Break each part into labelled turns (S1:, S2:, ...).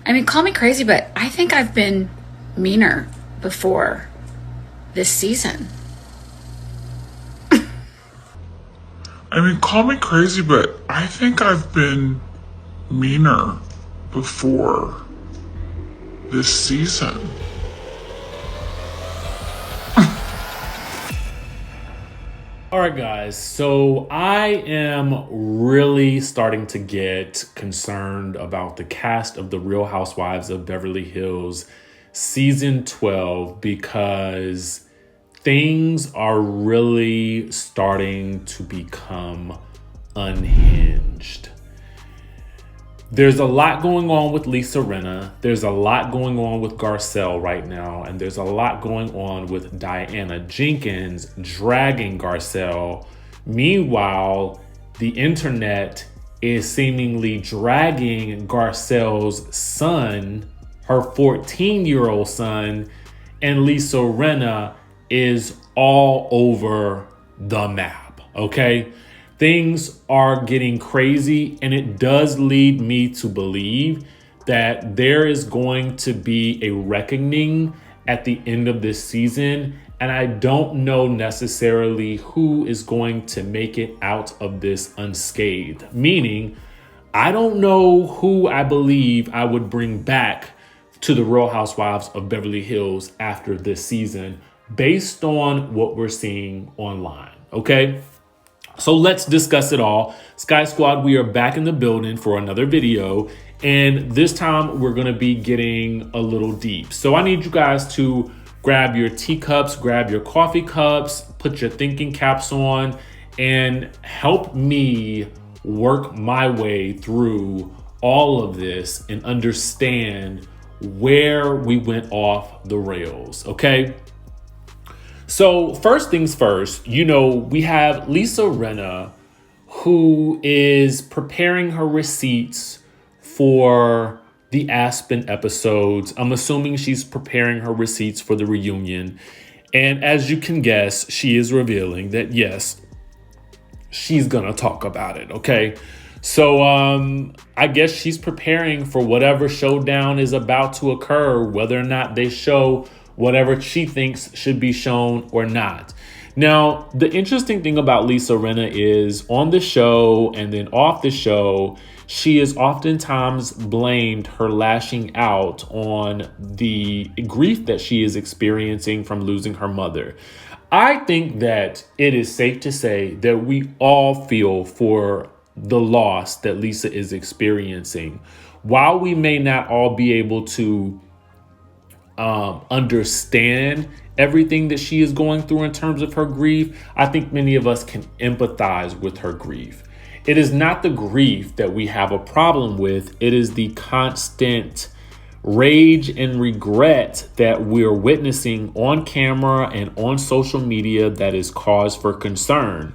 S1: I mean, call me crazy, but I think I've been meaner before this season.
S2: I mean, call me crazy, but I think I've been meaner before this season.
S3: All right, guys, so I am really starting to get concerned about the cast of The Real Housewives of Beverly Hills season 12 because things are really starting to become unhinged. There's a lot going on with Lisa Rinna. There's a lot going on with Garcelle right now. And there's a lot going on with Diana Jenkins dragging Garcelle. Meanwhile, the internet is seemingly dragging Garcelle's son, her 14-year-old son, and Lisa Rinna is all over the map, okay? Things are getting crazy, and it does lead me to believe that there is going to be a reckoning at the end of this season, and I don't know necessarily who is going to make it out of this unscathed. Meaning, I don't know who I believe I would bring back to the Real Housewives of Beverly Hills after this season based on what we're seeing online, okay? So let's discuss it all. Skye Squad, we are back in the building for another video. And this time we're gonna be getting a little deep. So I need you guys to grab your teacups, grab your coffee cups, put your thinking caps on, and help me work my way through all of this and understand where we went off the rails, okay? So first things first, we have Lisa Rinna, who is preparing her receipts for the Aspen episodes. I'm assuming she's preparing her receipts for the reunion. And as you can guess, she is revealing that, yes, she's gonna talk about it, okay? So I guess she's preparing for whatever showdown is about to occur, whether or not they show whatever she thinks should be shown or not. Now, the interesting thing about Lisa Rinna is on the show and then off the show, she is oftentimes blamed her lashing out on the grief that she is experiencing from losing her mother. I think that it is safe to say that we all feel for the loss that Lisa is experiencing. While we may not all be able to understand everything that she is going through in terms of her grief, I think many of us can empathize with her grief. It is not the grief that we have a problem with. It is the constant rage and regret that we're witnessing on camera and on social media that is cause for concern.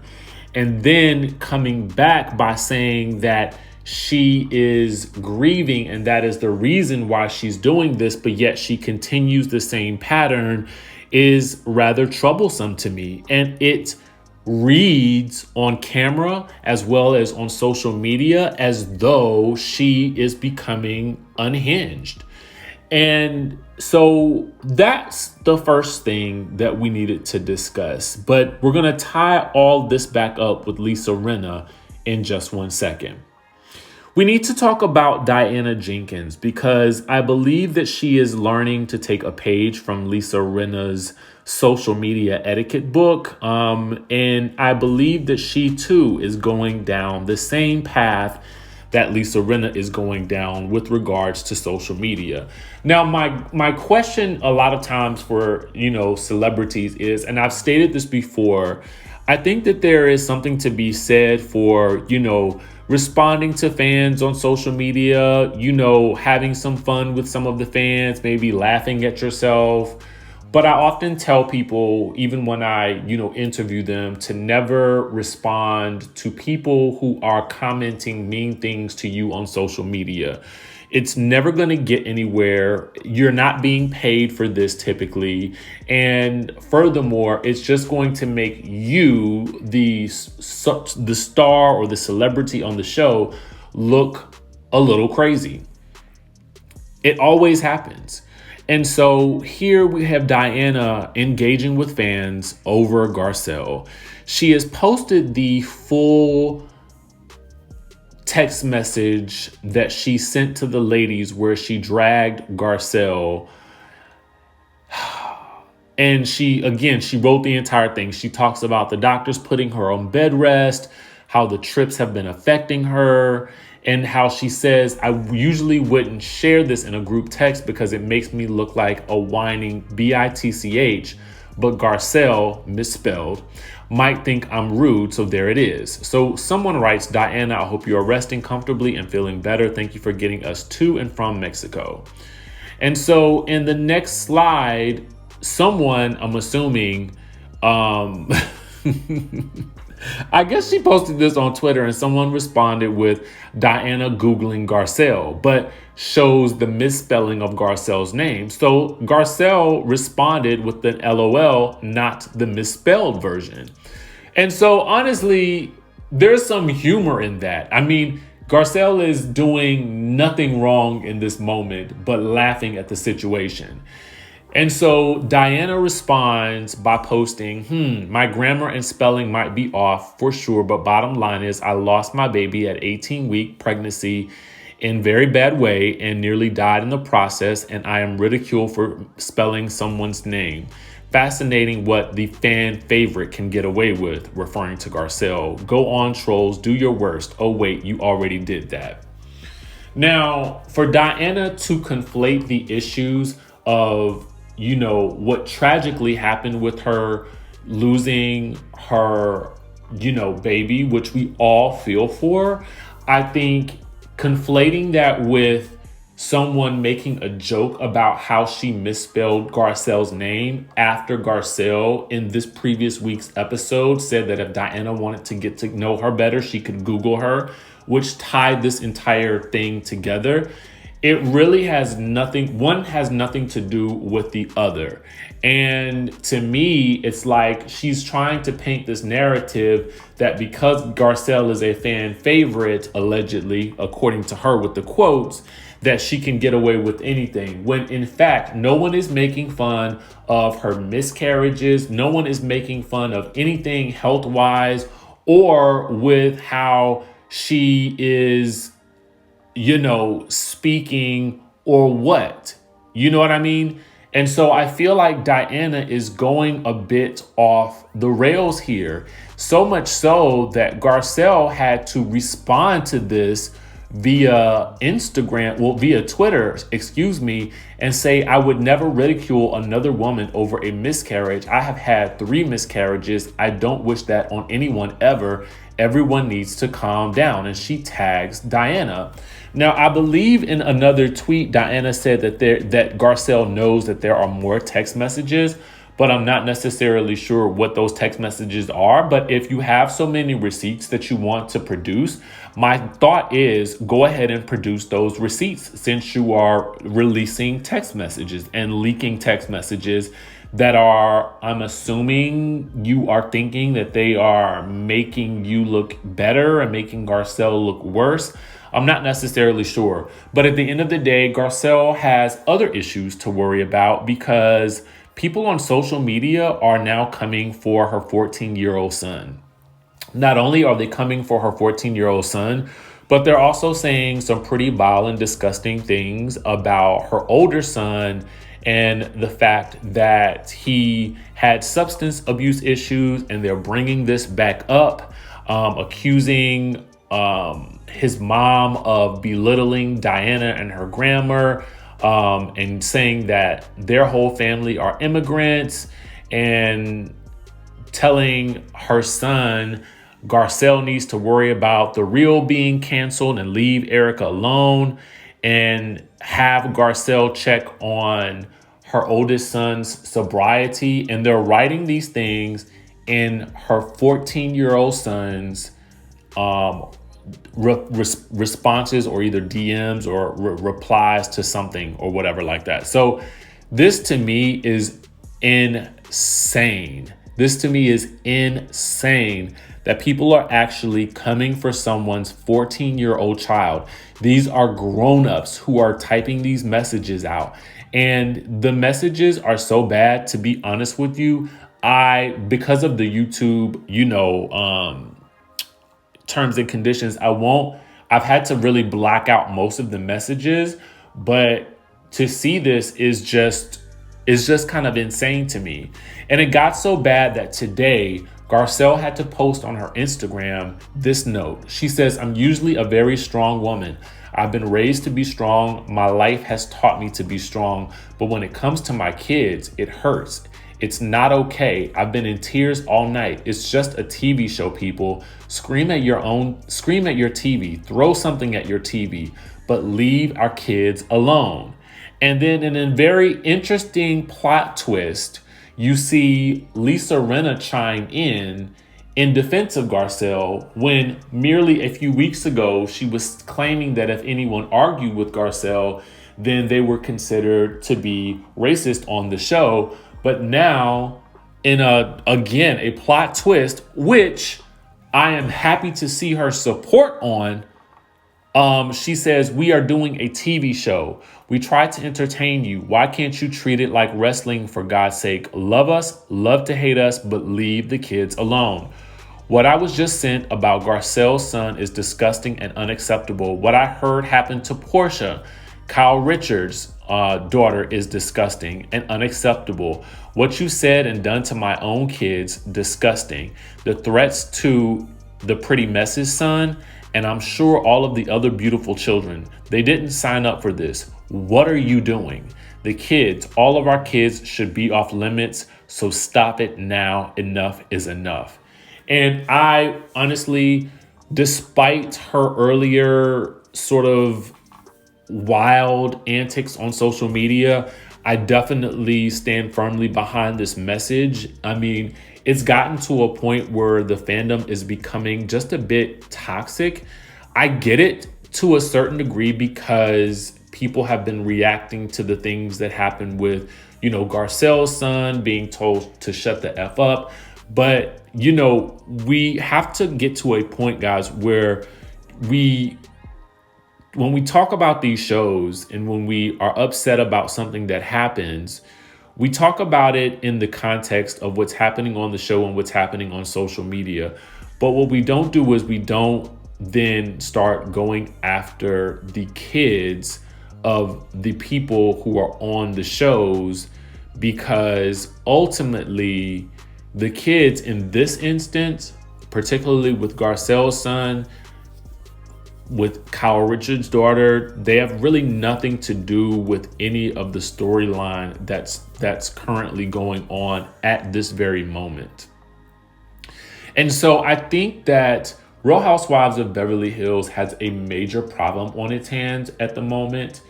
S3: And then coming back by saying that she is grieving and that is the reason why she's doing this, but yet she continues the same pattern is rather troublesome to me. And it reads on camera as well as on social media as though she is becoming unhinged. And so that's the first thing that we needed to discuss. But we're going to tie all this back up with Lisa Rinna in just 1 second. We need to talk about Diana Jenkins because I believe that she is learning to take a page from Lisa Rinna's social media etiquette book. And I believe that she too is going down the same path that Lisa Rinna is going down with regards to social media. Now, my question a lot of times for, celebrities is, and I've stated this before, I think that there is something to be said for, responding to fans on social media, having some fun with some of the fans, maybe laughing at yourself. But I often tell people, even when I, interview them, to never respond to people who are commenting mean things to you on social media. It's never going to get anywhere. You're not being paid for this typically. And furthermore, it's just going to make you, the star or the celebrity on the show, look a little crazy. It always happens. And so here we have Diana engaging with fans over Garcelle. She has posted the full text message that she sent to the ladies where she dragged Garcelle. And she wrote the entire thing. She talks about the doctors putting her on bed rest, how the trips have been affecting her, and how she says, I usually wouldn't share this in a group text because it makes me look like a whining bitch, but Garcelle, misspelled, might think I'm rude, so there it is. So someone writes, Diana, I hope you are resting comfortably and feeling better. Thank you for getting us to and from Mexico. And so in the next slide, someone, I'm assuming, I guess she posted this on Twitter and someone responded with Diana Googling Garcelle, but shows the misspelling of Garcelle's name. So Garcelle responded with an LOL, not the misspelled version. And so honestly, there's some humor in that. I mean, Garcelle is doing nothing wrong in this moment, but laughing at the situation. And so Diana responds by posting, my grammar and spelling might be off for sure, but bottom line is I lost my baby at 18-week pregnancy in very bad way and nearly died in the process, and I am ridiculed for spelling someone's name. Fascinating what the fan favorite can get away with, referring to Garcelle. Go on, trolls, do your worst. Oh wait, you already did that. Now, for Diana to conflate the issues of what tragically happened with her losing her, baby, which we all feel for. I think conflating that with someone making a joke about how she misspelled Garcelle's name after Garcelle in this previous week's episode said that if Diana wanted to get to know her better, she could Google her, which tied this entire thing together. It really has nothing to do with the other. And to me, it's like she's trying to paint this narrative that because Garcelle is a fan favorite, allegedly, according to her with the quotes, that she can get away with anything. When in fact, no one is making fun of her miscarriages. No one is making fun of anything health-wise or with how she is speaking or what, you know what I mean? And so I feel like Diana is going a bit off the rails here. So much so that Garcelle had to respond to this via Twitter, and say, I would never ridicule another woman over a miscarriage. I have had 3 miscarriages. I don't wish that on anyone ever. Everyone needs to calm down. And she tags Diana. Now, I believe in another tweet, Diana said that Garcelle knows that there are more text messages, but I'm not necessarily sure what those text messages are. But if you have so many receipts that you want to produce, my thought is go ahead and produce those receipts since you are releasing text messages and leaking text messages that are, I'm assuming you are thinking that they are making you look better and making Garcelle look worse. I'm not necessarily sure. But at the end of the day, Garcelle has other issues to worry about because people on social media are now coming for her 14-year-old son. Not only are they coming for her 14-year-old son, but they're also saying some pretty vile and disgusting things about her older son and the fact that he had substance abuse issues, and they're bringing this back up, accusing his mom of belittling Diana and her grammar, and saying that their whole family are immigrants, and telling her son Garcelle needs to worry about the reel being canceled and leave Erica alone, and have Garcelle check on her oldest son's sobriety. And they're writing these things in her 14-year-old son's responses, or either DMs or replies to something or whatever like that. So this to me is insane. that people are actually coming for someone's 14-year-old child. These are grown-ups who are typing these messages out. And the messages are so bad, to be honest with you. Because of the YouTube, terms and conditions, I've had to really block out most of the messages, but to see this is just kind of insane to me. And it got so bad that today Garcelle had to post on her Instagram this note. She says, "I'm usually a very strong woman. I've been raised to be strong. My life has taught me to be strong. But when it comes to my kids, it hurts. It's not okay. I've been in tears all night. It's just a TV show, people. Scream at your TV, throw something at your TV, but leave our kids alone." And then in a very interesting plot twist, you see Lisa Rinna chime in defense of Garcelle, when merely a few weeks ago, she was claiming that if anyone argued with Garcelle, then they were considered to be racist on the show. But now, in a plot twist, which I am happy to see her support on, she says, "We are doing a TV show. We try to entertain you. Why can't you treat it like wrestling, for God's sake? Love us, love to hate us, but leave the kids alone. What I was just sent about Garcelle's son is disgusting and unacceptable. What I heard happened to Portia, Kyle Richards' daughter, is disgusting and unacceptable. What you said and done to my own kids, disgusting. The threats to the pretty mess's son, and I'm sure all of the other beautiful children, they didn't sign up for this. What are you doing? The kids, all of our kids should be off limits, so stop it now. Enough is enough." And I honestly, despite her earlier sort of wild antics on social media, I definitely stand firmly behind this message. I mean, it's gotten to a point where the fandom is becoming just a bit toxic. I get it to a certain degree because people have been reacting to the things that happened with, Garcelle's son being told to shut the F up. But, we have to get to a point, guys, where when we talk about these shows and when we are upset about something that happens, we talk about it in the context of what's happening on the show and what's happening on social media. But what we don't do is we don't then start going after the kids of the people who are on the shows, because ultimately the kids in this instance, particularly with Garcelle's son, with Kyle Richards' daughter, they have really nothing to do with any of the storyline that's currently going on at this very moment. And so I think that Real Housewives of Beverly Hills has a major problem on its hands at the moment.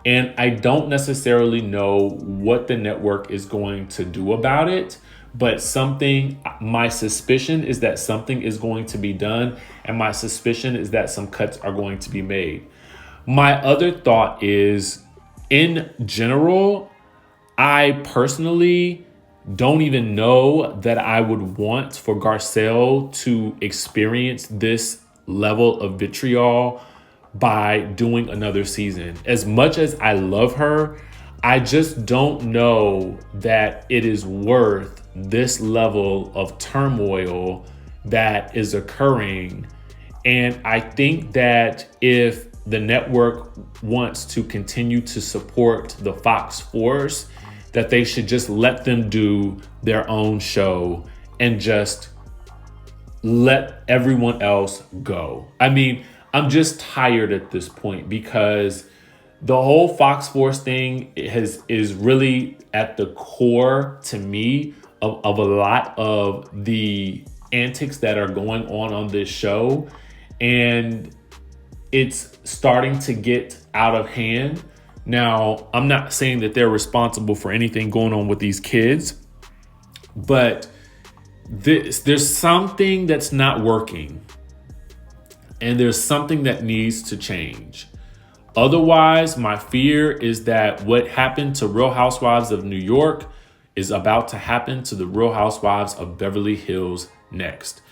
S3: And I don't necessarily know what the network is going to do about it. But my suspicion is that something is going to be done. And my suspicion is that some cuts are going to be made. My other thought is, in general, I personally don't even know that I would want for Garcelle to experience this level of vitriol by doing another season. As much as I love her, I just don't know that it is worth this level of turmoil that is occurring. And I think that if the network wants to continue to support the Fox Force, that they should just let them do their own show and just let everyone else go. I mean, I'm just tired at this point, because the whole Fox Force thing is really at the core, to me, of a lot of the antics that are going on this show. And it's starting to get out of hand. Now, I'm not saying that they're responsible for anything going on with these kids, but there's something that's not working. And there's something that needs to change. Otherwise, my fear is that what happened to Real Housewives of New York is about to happen to the Real Housewives of Beverly Hills next.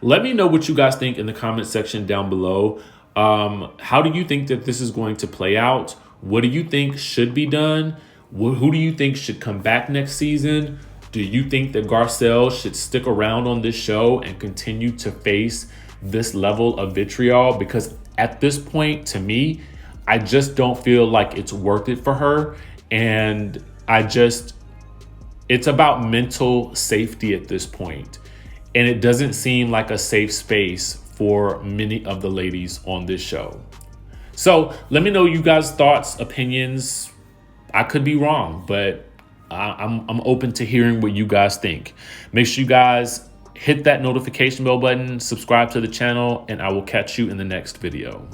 S3: Let me know what you guys think in the comment section down below. How do you think that this is going to play out? What do you think should be done? Who do you think should come back next season? Do you think that Garcelle should stick around on this show and continue to face this level of vitriol? Because at this point, to me, I just don't feel like it's worth it for her. And it's about mental safety at this point. And it doesn't seem like a safe space for many of the ladies on this show. So let me know you guys' thoughts, opinions. I could be wrong, but I'm open to hearing what you guys think. Make sure you guys hit that notification bell button, subscribe to the channel, and I will catch you in the next video.